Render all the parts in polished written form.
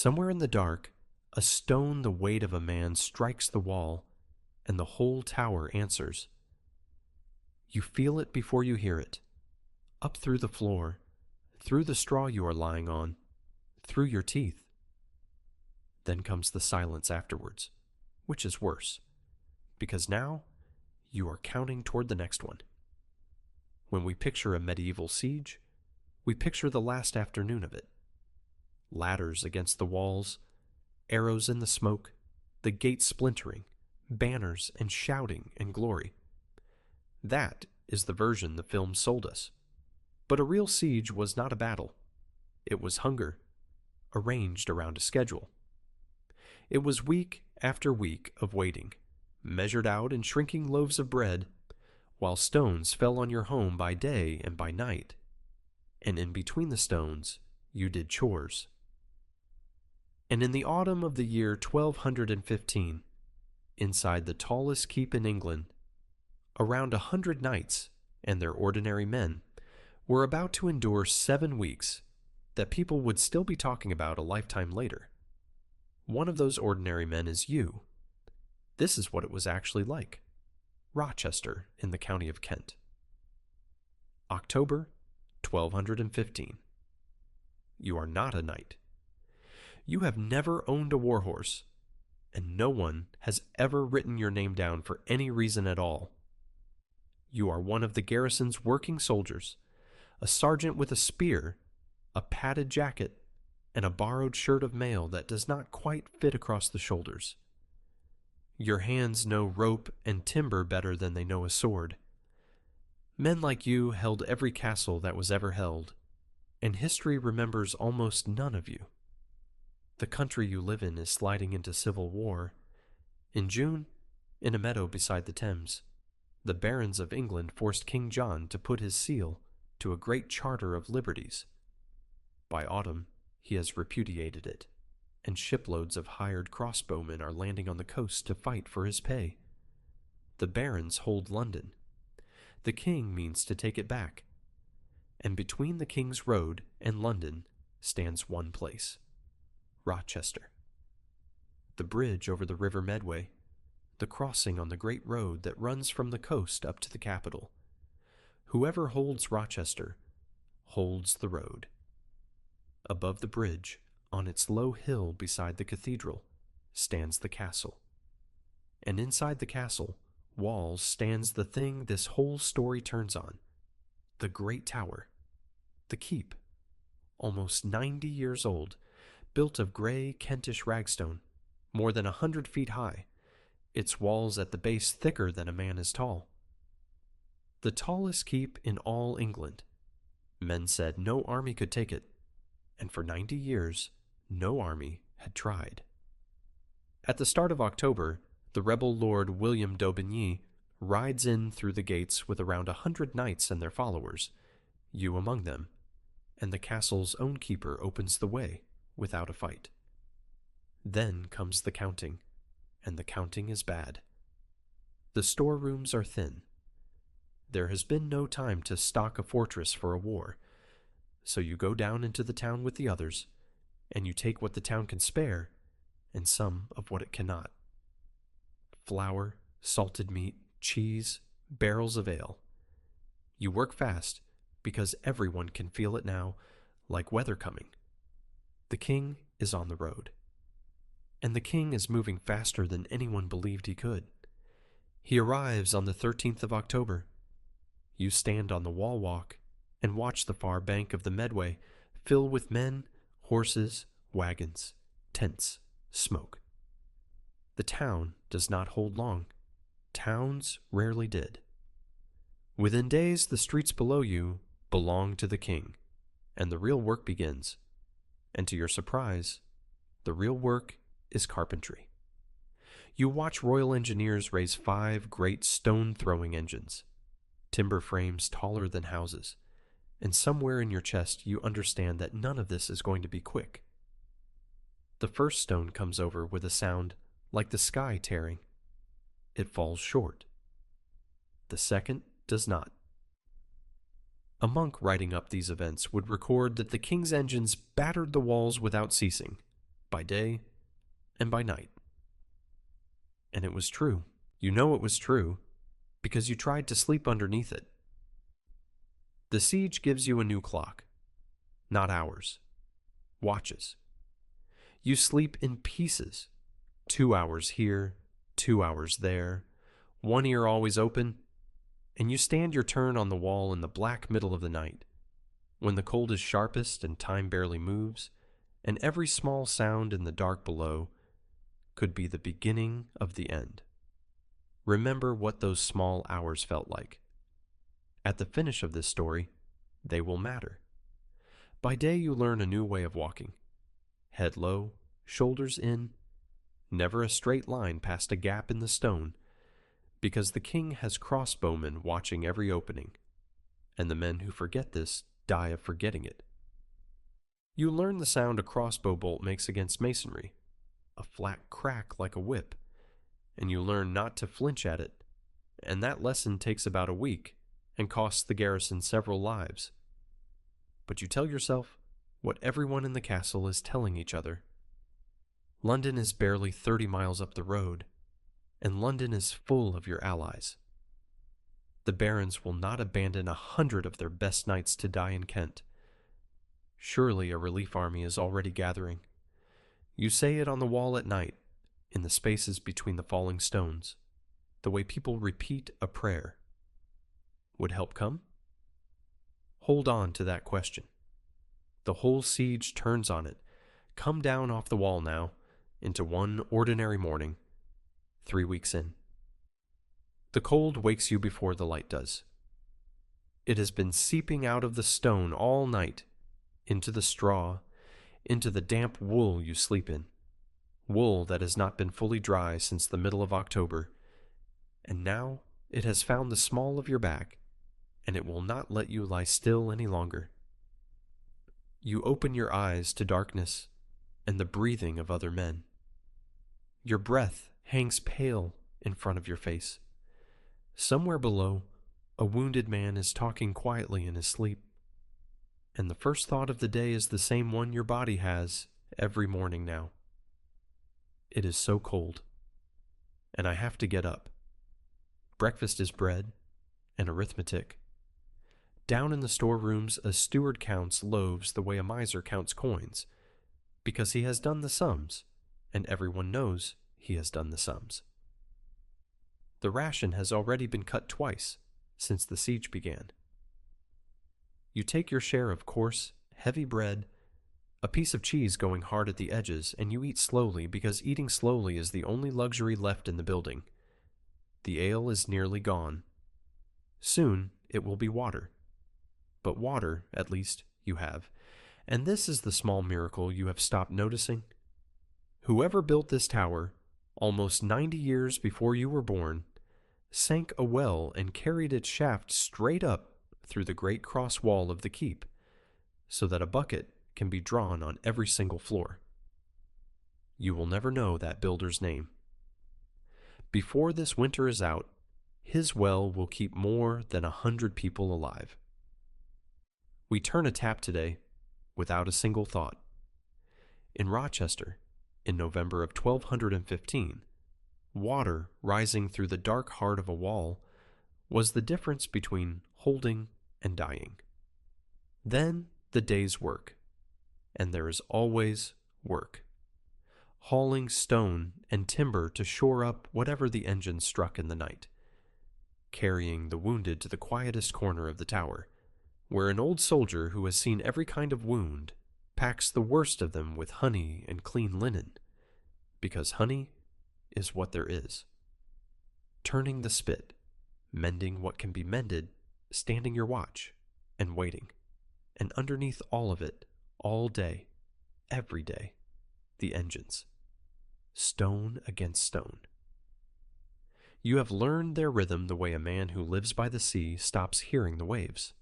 Somewhere in the dark, a stone the weight of a man strikes the wall, and the whole tower answers. You feel it before you hear it, up through the floor, through the straw you are lying on, through your teeth. Then comes the silence afterwards, which is worse, because now you are counting toward the next one. When we picture a medieval siege, we picture the last afternoon of it. Ladders against the walls, arrows in the smoke, the gates splintering, banners and shouting and glory. That is the version the film sold us. But a real siege was not a battle. It was hunger, arranged around a schedule. It was week after week of waiting, measured out in shrinking loaves of bread, while stones fell on your home by day and by night. And in between the stones, you did chores. And in the autumn of the year 1215, inside the tallest keep in England, around 100 knights and their ordinary men were about to endure 7 weeks that people would still be talking about a lifetime later. One of those ordinary men is you. This is what it was actually like. Rochester in the county of Kent. October 1215. You are not a knight. You have never owned a warhorse, and no one has ever written your name down for any reason at all. You are one of the garrison's working soldiers, a sergeant with a spear, a padded jacket, and a borrowed shirt of mail that does not quite fit across the shoulders. Your hands know rope and timber better than they know a sword. Men like you held every castle that was ever held, and history remembers almost none of you. The country you live in is sliding into civil war. In June, in a meadow beside the Thames, the barons of England forced King John to put his seal to a great charter of liberties. By autumn, he has repudiated it, and shiploads of hired crossbowmen are landing on the coast to fight for his pay. The barons hold London. The king means to take it back. And between the King's Road and London stands one place: Rochester. The bridge over the River Medway, the crossing on the great road that runs from the coast up to the capital. Whoever holds Rochester holds the road. Above the bridge, on its low hill beside the cathedral, stands the castle. And inside the castle walls stands the thing this whole story turns on: the great tower, the keep, almost 90 years old, built of gray Kentish ragstone, more than 100 feet high, its walls at the base thicker than a man is tall. The tallest keep in all England. Men said no army could take it, and for 90 years, no army had tried. At the start of October, the rebel Lord William d'Aubigny rides in through the gates with around 100 knights and their followers, you among them, and the castle's own keeper opens the way without a fight. Then comes the counting, and the counting is bad. The storerooms are thin. There has been no time to stock a fortress for a war, so you go down into the town with the others, and you take what the town can spare, and some of what it cannot. Flour, salted meat, cheese, barrels of ale. You work fast, because everyone can feel it now, like weather coming. The king is on the road. And the king is moving faster than anyone believed he could. He arrives on the 13th of October. You stand on the wall walk and watch the far bank of the Medway fill with men, horses, wagons, tents, smoke. The town does not hold long. Towns rarely did. Within days, the streets below you belong to the king, and the real work begins. And to your surprise, the real work is carpentry. You watch Royal Engineers raise 5 great stone-throwing engines, timber frames taller than houses, and somewhere in your chest you understand that none of this is going to be quick. The first stone comes over with a sound like the sky tearing. It falls short. The second does not. A monk writing up these events would record that the king's engines battered the walls without ceasing, by day and by night. And it was true. You know it was true because you tried to sleep underneath it. The siege gives you a new clock, not hours, watches. You sleep in pieces, 2 hours here, 2 hours there, one ear always open, and you stand your turn on the wall in the black middle of the night, when the cold is sharpest and time barely moves, and every small sound in the dark below could be the beginning of the end. Remember what those small hours felt like. At the finish of this story, they will matter. By day you learn a new way of walking. Head low, shoulders in, never a straight line past a gap in the stone, because the king has crossbowmen watching every opening, and the men who forget this die of forgetting it. You learn the sound a crossbow bolt makes against masonry, a flat crack like a whip, and you learn not to flinch at it, and that lesson takes about a week and costs the garrison several lives. But you tell yourself what everyone in the castle is telling each other. London is barely 30 miles up the road, and London is full of your allies. The barons will not abandon 100 of their best knights to die in Kent. Surely a relief army is already gathering. You say it on the wall at night, in the spaces between the falling stones, the way people repeat a prayer. Would help come? Hold on to that question. The whole siege turns on it. Come down off the wall now, into one ordinary morning, 3 weeks in. The cold wakes you before the light does. It has been seeping out of the stone all night, into the straw, into the damp wool you sleep in, wool that has not been fully dry since the middle of October, and now it has found the small of your back, and it will not let you lie still any longer. You open your eyes to darkness and the breathing of other men. Your breath hangs pale in front of your face. Somewhere below, a wounded man is talking quietly in his sleep, and the first thought of the day is the same one your body has every morning now. It is so cold, and I have to get up. Breakfast is bread and arithmetic. Down in the storerooms, a steward counts loaves the way a miser counts coins, because he has done the sums, and everyone knows he has done the sums. The ration has already been cut twice since the siege began. You take your share of coarse, heavy bread, a piece of cheese going hard at the edges, and you eat slowly because eating slowly is the only luxury left in the building. The ale is nearly gone. Soon it will be water. But water, at least, you have, and this is the small miracle you have stopped noticing. Whoever built this tower, almost 90 years before you were born, sank a well and carried its shaft straight up through the great cross wall of the keep, so that a bucket can be drawn on every single floor. You will never know that builder's name. Before this winter is out, his well will keep more than 100 people alive. We turn a tap today without a single thought. In Rochester, in November of 1215, water rising through the dark heart of a wall was the difference between holding and dying. Then the day's work, and there is always work. Hauling stone and timber to shore up whatever the engine struck in the night. Carrying the wounded to the quietest corner of the tower, where an old soldier who has seen every kind of wound packs the worst of them with honey and clean linen, because honey is what there is. Turning the spit, mending what can be mended, standing your watch, and waiting. And underneath all of it, all day, every day, the engines. Stone against stone. You have learned their rhythm the way a man who lives by the sea stops hearing the waves.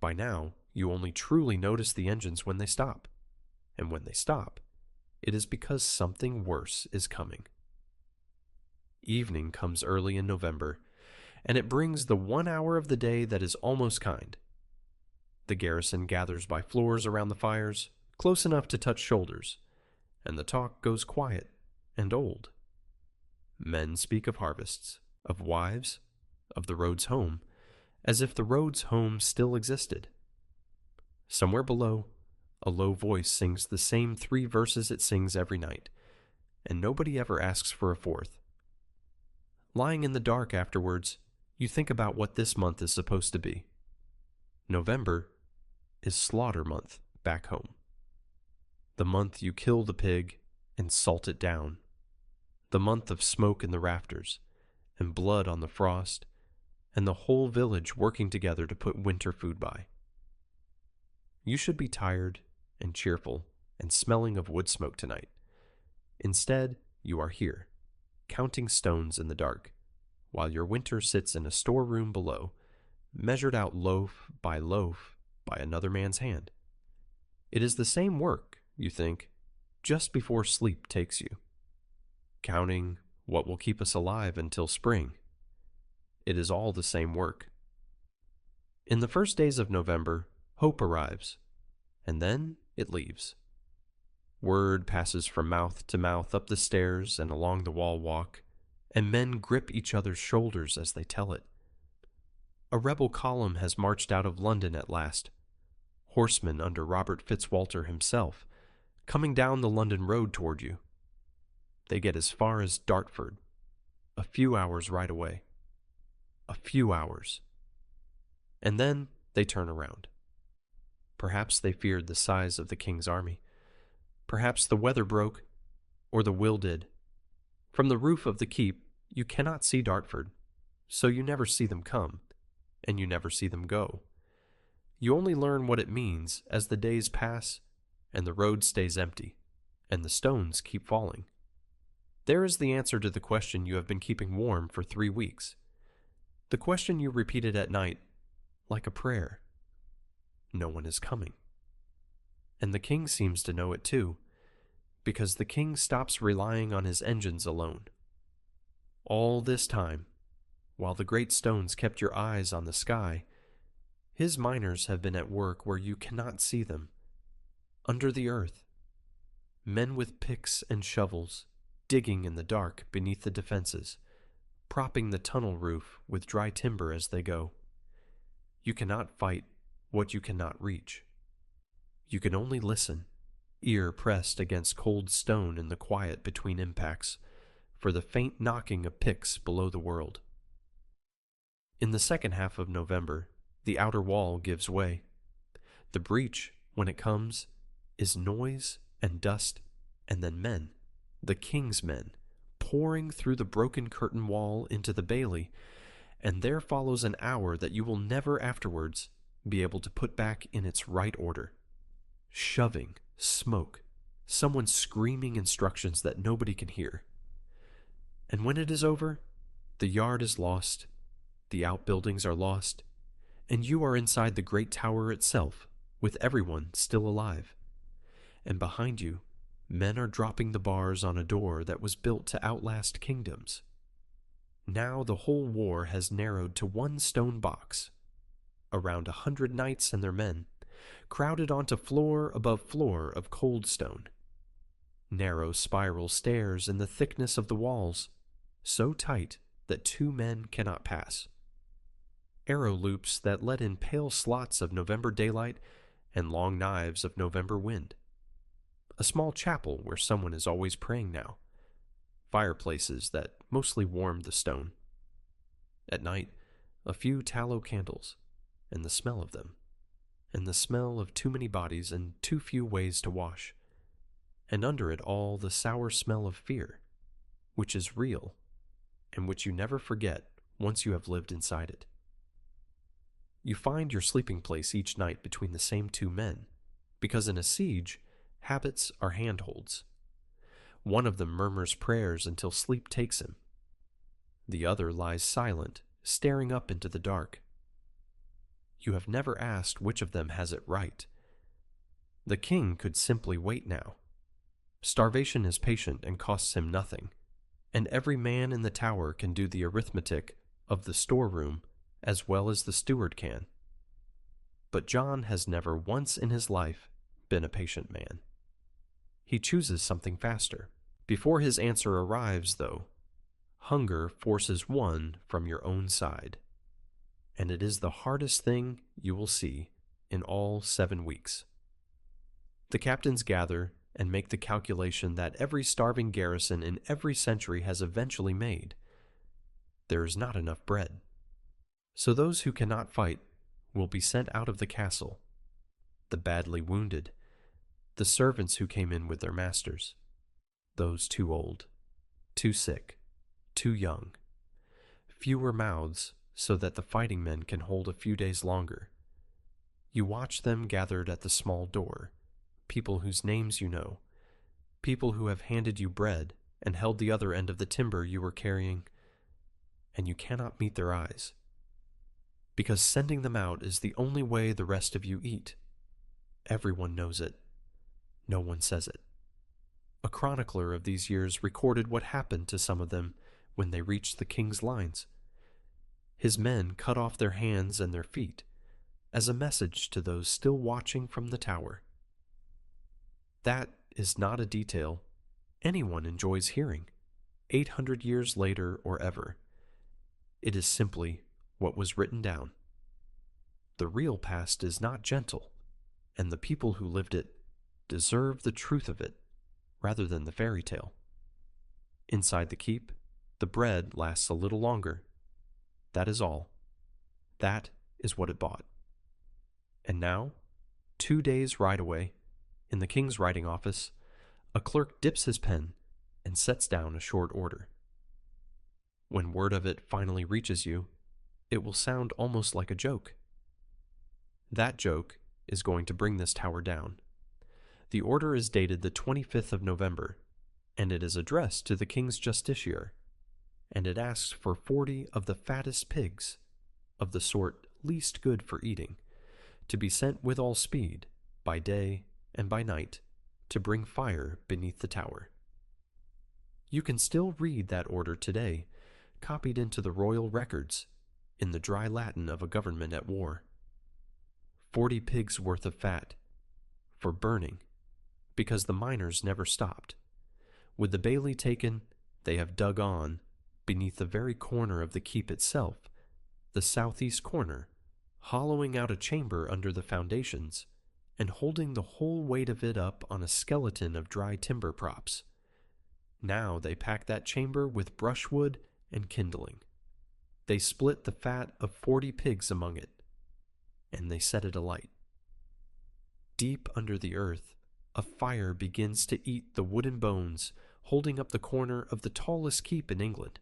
By now, you only truly notice the engines when they stop. And when they stop, it is because something worse is coming. Evening comes early in November, and it brings the 1 hour of the day that is almost kind. The garrison gathers by floors around the fires, close enough to touch shoulders, and the talk goes quiet and old. Men speak of harvests, of wives, of the roads home, as if the roads home still existed. Somewhere below, a low voice sings the same 3 verses it sings every night, and nobody ever asks for a fourth. Lying in the dark afterwards, you think about what this month is supposed to be. November is slaughter month back home. The month you kill the pig and salt it down. The month of smoke in the rafters, and blood on the frost, and the whole village working together to put winter food by. You should be tired and cheerful and smelling of wood smoke tonight. Instead, you are here, counting stones in the dark, while your winter sits in a storeroom below, measured out loaf by another man's hand. It is the same work, you think, just before sleep takes you, counting what will keep us alive until spring. It is all the same work. In the first days of November, hope arrives, and then it leaves. Word passes from mouth to mouth up the stairs and along the wall walk, and men grip each other's shoulders as they tell it. A rebel column has marched out of London at last, horsemen under Robert Fitzwalter himself, coming down the London road toward you. They get as far as Dartford, a few hours' ride away. A few hours. And then they turn around. Perhaps they feared the size of the king's army. Perhaps the weather broke, or the will did. From the roof of the keep, you cannot see Dartford, so you never see them come, and you never see them go. You only learn what it means as the days pass, and the road stays empty, and the stones keep falling. There is the answer to the question you have been keeping warm for 3 weeks. The question you repeated at night, like a prayer. No one is coming. And the king seems to know it too, because the king stops relying on his engines alone. All this time, while the great stones kept your eyes on the sky, his miners have been at work where you cannot see them, under the earth. Men with picks and shovels, digging in the dark beneath the defenses, propping the tunnel roof with dry timber as they go. You cannot fight what you cannot reach. You can only listen, ear pressed against cold stone in the quiet between impacts, for the faint knocking of picks below the world. In the second half of November, the outer wall gives way. The breach, when it comes, is noise and dust, and then men, the king's men, pouring through the broken curtain wall into the bailey, and there follows an hour that you will never afterwards be able to put back in its right order. Shoving, smoke, someone screaming instructions that nobody can hear. And when it is over, the yard is lost, the outbuildings are lost, and you are inside the great tower itself, with everyone still alive. And behind you, men are dropping the bars on a door that was built to outlast kingdoms. Now the whole war has narrowed to one stone box. Around 100 knights and their men, crowded onto floor above floor of cold stone. Narrow spiral stairs in the thickness of the walls, so tight that 2 men cannot pass. Arrow loops that let in pale slots of November daylight and long knives of November wind. A small chapel where someone is always praying now. Fireplaces that mostly warm the stone. At night, a few tallow candles, and the smell of them, and the smell of too many bodies and too few ways to wash, and under it all the sour smell of fear, which is real, and which you never forget once you have lived inside it. You find your sleeping place each night between the same 2 men, because in a siege, habits are handholds. One of them murmurs prayers until sleep takes him. The other lies silent, staring up into the dark. You have never asked which of them has it right. The king could simply wait now. Starvation is patient and costs him nothing, and every man in the tower can do the arithmetic of the storeroom as well as the steward can. But John has never once in his life been a patient man. He chooses something faster. Before his answer arrives, though, hunger forces one from your own side, and it is the hardest thing you will see in all 7 weeks. The captains gather and make the calculation that every starving garrison in every century has eventually made. There is not enough bread. So those who cannot fight will be sent out of the castle, the badly wounded, the servants who came in with their masters, those too old, too sick, too young, fewer mouths so that the fighting men can hold a few days longer. You watch them gathered at the small door, people whose names you know, people who have handed you bread and held the other end of the timber you were carrying, and you cannot meet their eyes, because sending them out is the only way the rest of you eat. Everyone knows it. No one says it. A chronicler of these years recorded what happened to some of them when they reached the king's lines. His men cut off their hands and their feet as a message to those still watching from the tower. That is not a detail anyone enjoys hearing, 800 years later or ever. It is simply what was written down. The real past is not gentle, and the people who lived it deserve the truth of it rather than the fairy tale. Inside the keep, the bread lasts a little longer. That is all. That is what it bought. And now, 2 days' ride away, in the king's writing office, a clerk dips his pen and sets down a short order. When word of it finally reaches you, it will sound almost like a joke. That joke is going to bring this tower down. The order is dated the 25th of November, and it is addressed to the king's justiciar, and it asks for 40 of the fattest pigs, of the sort least good for eating, to be sent with all speed, by day and by night, to bring fire beneath the tower. You can still read that order today, copied into the royal records, in the dry Latin of a government at war. 40 pigs' worth of fat, for burning, because the miners never stopped. With the bailey taken, they have dug on, beneath the very corner of the keep itself, the southeast corner, hollowing out a chamber under the foundations, and holding the whole weight of it up on a skeleton of dry timber props. Now they pack that chamber with brushwood and kindling. They split the fat of 40 pigs among it, and they set it alight. Deep under the earth, a fire begins to eat the wooden bones holding up the corner of the tallest keep in England.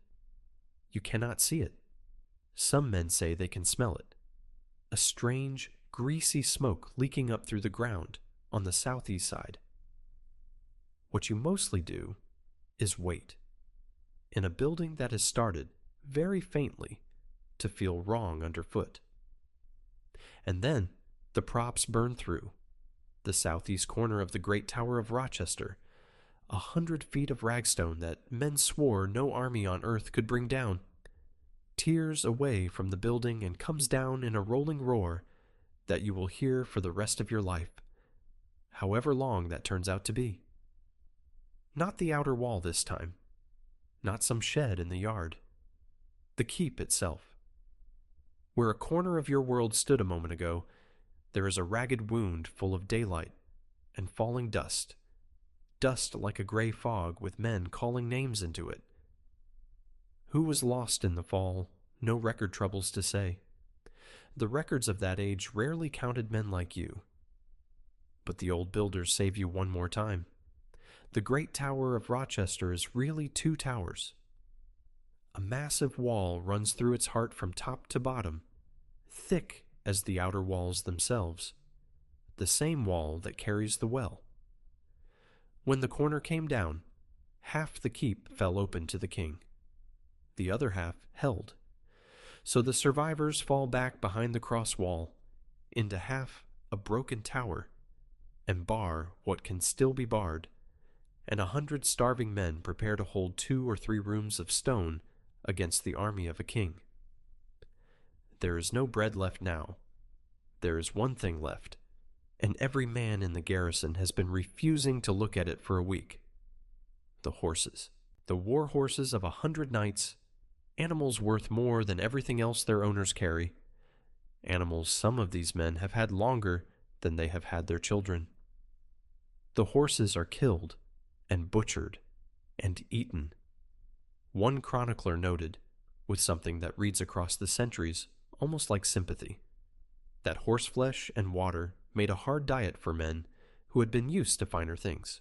You cannot see it. Some men say they can smell it. A strange, greasy smoke leaking up through the ground on the southeast side. What you mostly do is wait, in a building that has started, very faintly, to feel wrong underfoot. And then the props burn through. The southeast corner of the great tower of Rochester, 100 feet of ragstone that men swore no army on earth could bring down, tears away from the building and comes down in a rolling roar that you will hear for the rest of your life, however long that turns out to be. Not the outer wall this time, not some shed in the yard, the keep itself. Where a corner of your world stood a moment ago, there is a ragged wound full of daylight and falling dust, dust like a gray fog with men calling names into it. Who was lost in the fall, no record troubles to say. The records of that age rarely counted men like you. But the old builders save you one more time. The great tower of Rochester is really 2 towers. A massive wall runs through its heart from top to bottom, thick as the outer walls themselves, the same wall that carries the well. When the corner came down, half the keep fell open to the king. The other half held. So the survivors fall back behind the cross wall, into half a broken tower, and bar what can still be barred, and 100 starving men prepare to hold 2 or 3 rooms of stone against the army of a king. There is no bread left now. There is one thing left, and every man in the garrison has been refusing to look at it for a week. The horses. The war horses of 100 knights, animals worth more than everything else their owners carry, animals some of these men have had longer than they have had their children. The horses are killed and butchered and eaten. One chronicler noted, with something that reads across the centuries almost like sympathy, that horseflesh and water made a hard diet for men who had been used to finer things.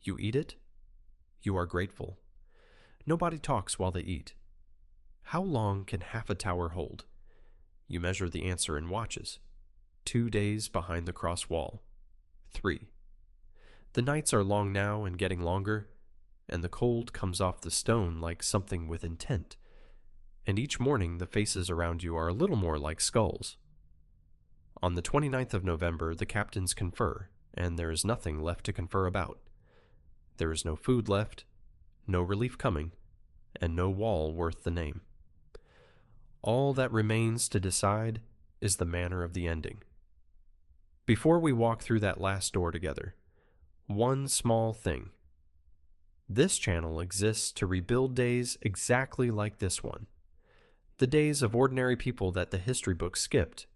You eat it? You are grateful. Nobody talks while they eat. How long can half a tower hold? You measure the answer in watches. 2 days behind the cross wall. 3. The nights are long now and getting longer, and the cold comes off the stone like something with intent, and each morning the faces around you are a little more like skulls. On the 29th of November, the captains confer, and there is nothing left to confer about. There is no food left, no relief coming, and no wall worth the name. All that remains to decide is the manner of the ending. Before we walk through that last door together, one small thing. This channel exists to rebuild days exactly like this one, the days of ordinary people that the history books skipped,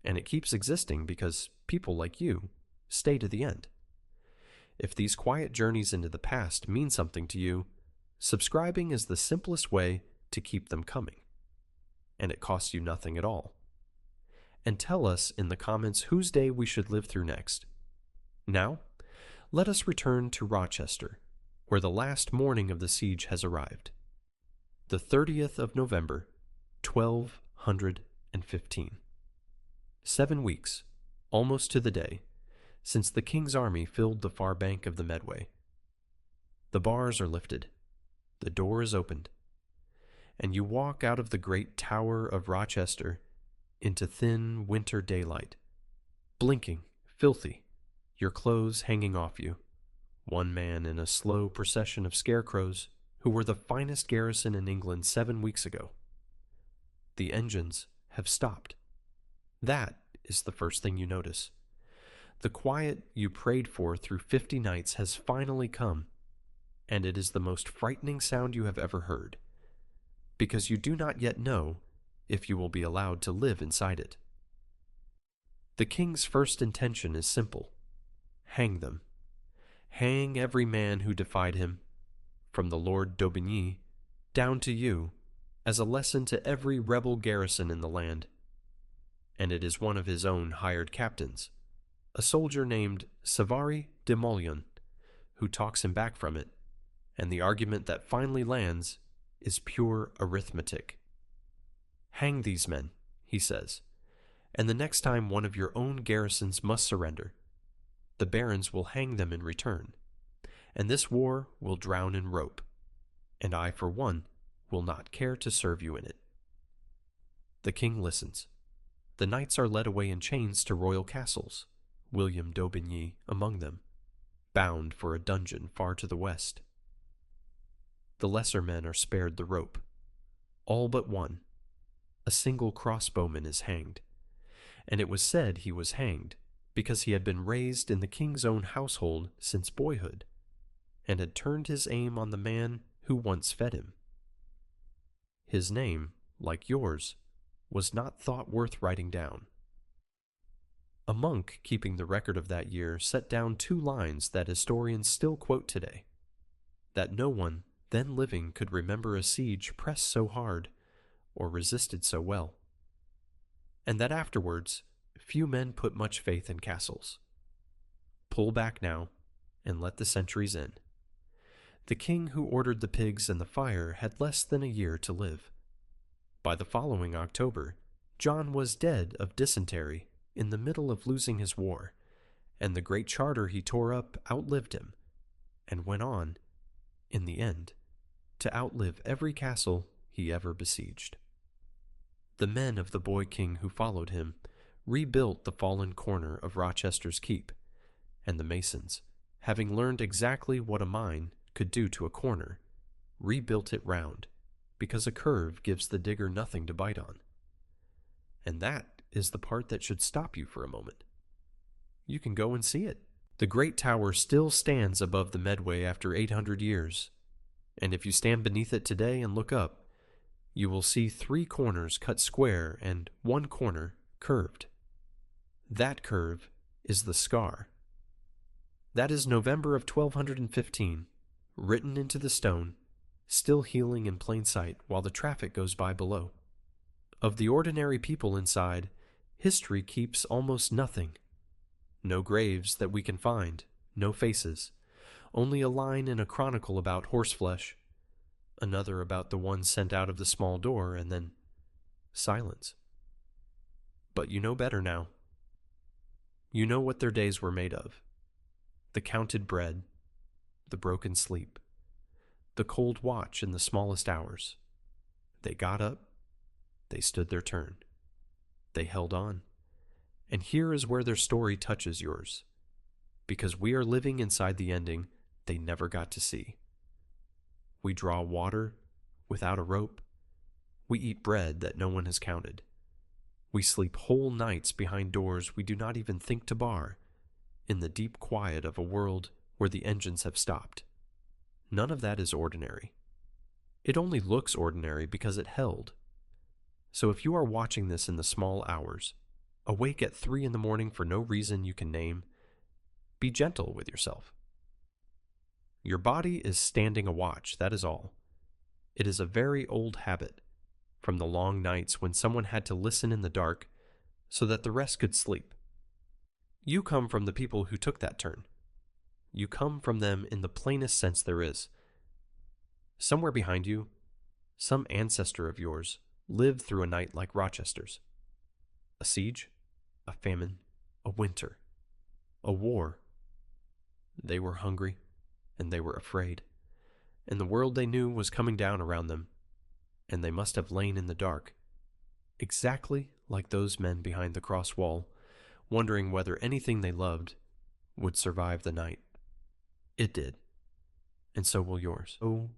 and it keeps existing because people like you stay to the end. If these quiet journeys into the past mean something to you, subscribing is the simplest way to keep them coming, and it costs you nothing at all. And tell us in the comments whose day we should live through next. Now, let us return to Rochester, where the last morning of the siege has arrived. The 30th of November, 1215. 7 weeks, almost to the day, since the king's army filled the far bank of the Medway. The bars are lifted, the door is opened, and you walk out of the great tower of Rochester into thin winter daylight, blinking, filthy, your clothes hanging off you, one man in a slow procession of scarecrows who were the finest garrison in England 7 weeks ago. The engines have stopped. That is the first thing you notice. The quiet you prayed for through 50 nights has finally come, and it is the most frightening sound you have ever heard, because you do not yet know if you will be allowed to live inside it. The king's first intention is simple: hang them. Hang every man who defied him, from the Lord d'Aubigny down to you, as a lesson to every rebel garrison in the land. And it is one of his own hired captains, a soldier named Savary de Molion, who talks him back from it, and the argument that finally lands is pure arithmetic. Hang these men, he says, and the next time one of your own garrisons must surrender, the barons will hang them in return, and this war will drown in rope, and I, for one, will not care to serve you in it. The king listens. The knights are led away in chains to royal castles, William d'Aubigny among them, bound for a dungeon far to the west. The lesser men are spared the rope. All but one. A single crossbowman is hanged, and it was said he was hanged because he had been raised in the king's own household since boyhood, and had turned his aim on the man who once fed him. His name, like yours, was not thought worth writing down. A monk keeping the record of that year set down 2 lines that historians still quote today: that no one then living could remember a siege pressed so hard or resisted so well, and that afterwards few men put much faith in castles. Pull back now and let the centuries in. The king who ordered the pigs and the fire had less than a year to live. By the following October, John was dead of dysentery in the middle of losing his war, and the great charter he tore up outlived him, and went on, in the end, to outlive every castle he ever besieged. The men of the boy king who followed him rebuilt the fallen corner of Rochester's keep, and the masons, having learned exactly what a mine could do to a corner, rebuilt it round, because a curve gives the digger nothing to bite on. And that is the part that should stop you for a moment. You can go and see it. The Great Tower still stands above the Medway after 800 years, and if you stand beneath it today and look up, you will see 3 corners cut square and 1 corner curved. That curve is the scar. That is November of 1215, written into the stone, still healing in plain sight while the traffic goes by below. Of the ordinary people inside, history keeps almost nothing. No graves that we can find, no faces, only a line in a chronicle about horseflesh, another about the one sent out of the small door, and then silence. But you know better now. You know what their days were made of. The counted bread, the broken sleep, the cold watch in the smallest hours. They got up, they stood their turn. They held on. And here is where their story touches yours, because we are living inside the ending they never got to see. We draw water without a rope. We eat bread that no one has counted. We sleep whole nights behind doors we do not even think to bar, in the deep quiet of a world where the engines have stopped. None of that is ordinary. It only looks ordinary because it held. So if you are watching this in the small hours, awake at 3 a.m. for no reason you can name, be gentle with yourself. Your body is standing a watch, that is all. It is a very old habit, from the long nights when someone had to listen in the dark so that the rest could sleep. You come from the people who took that turn. You come from them in the plainest sense there is. Somewhere behind you, some ancestor of yours lived through a night like Rochester's. A siege, a famine, a winter, a war. They were hungry, and they were afraid, and the world they knew was coming down around them, and they must have lain in the dark, exactly like those men behind the cross wall, wondering whether anything they loved would survive the night. It did, and so will yours. So